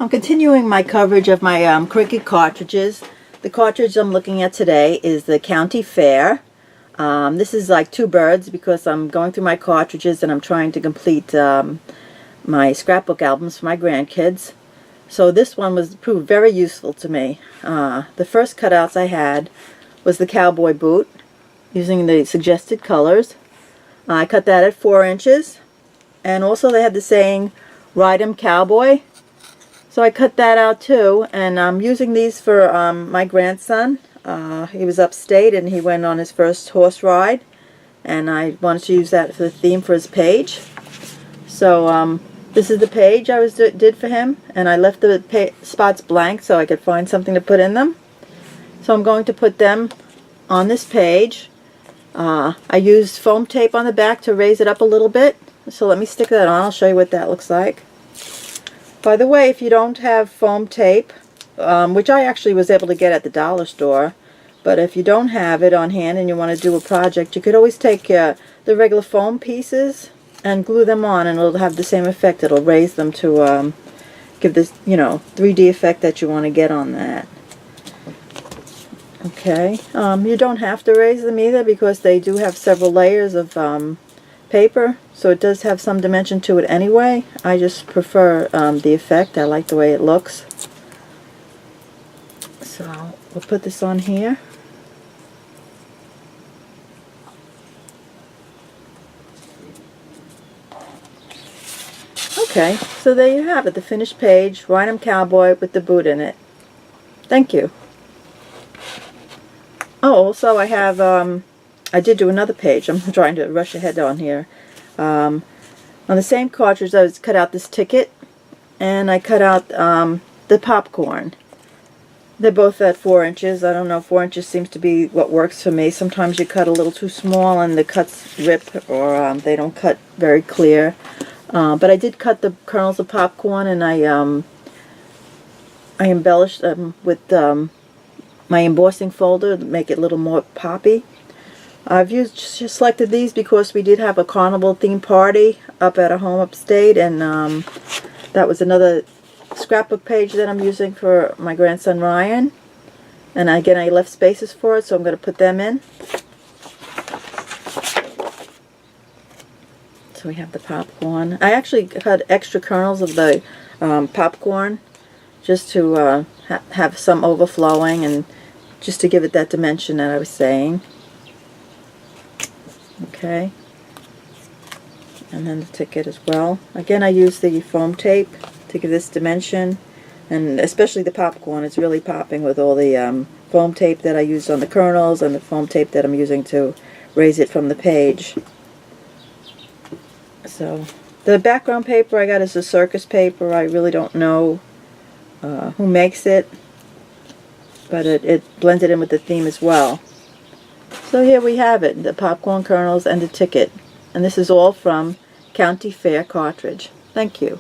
I'm continuing my coverage of my Cricut cartridges. The cartridge I'm looking at today is the County Fair. This is like two birds because I'm going through my cartridges and I'm trying to complete my scrapbook albums for my grandkids. So this one proved very useful to me. The first cutouts I had was the cowboy boot using the suggested colors. I cut that at 4 inches, and also they had the saying, "Ride 'em cowboy." So I cut that out too, and I'm using these for my grandson. He was upstate and he went on his first horse ride, and I wanted to use that for the theme for his page. So this is the page I did for him, and I left the spots blank so I could find something to put in them. So I'm going to put them on this page. I used foam tape on the back to raise it up a little bit. So let me stick that on. I'll show you what that looks like. By the way, if you don't have foam tape, which I actually was able to get at the dollar store, but if you don't have it on hand and you want to do a project, you could always take the regular foam pieces and glue them on, and it'll have the same effect. It'll raise them to give this, 3D effect that you want to get on that. Okay, you don't have to raise them either because they do have several layers of paper, so it does have some dimension to it anyway. I just prefer the effect. I like the way it looks. So we'll put this on here. Okay, so there you have it, the finished page, Ride 'em Cowboy with the boot in it. Thank you. Oh, also I have, I did do another page. I'm trying to rush ahead on here. On the same cartridge I cut out this ticket, and I cut out the popcorn. They're both at 4 inches. I don't know, 4 inches seems to be what works for me. Sometimes you cut a little too small and the cuts rip, or they don't cut very clear. But I did cut the kernels of popcorn, and I embellished them with my embossing folder to make it a little more poppy. I've just selected these because we did have a carnival themed party up at a home upstate, and that was another scrapbook page that I'm using for my grandson Ryan. And again, I left spaces for it, so I'm going to put them in. So we have the popcorn. I actually cut extra kernels of the popcorn just to have some overflowing and just to give it that dimension that I was saying. Okay. And then the ticket as well. Again, I use the foam tape to give this dimension, and especially the popcorn. It's really popping with all the foam tape that I used on the kernels and the foam tape that I'm using to raise it from the page. So the background paper I got is a circus paper. I really don't know who makes it, but it blended in with the theme as well. So here we have it, the popcorn kernels and the ticket. And this is all from County Fair cartridge. Thank you.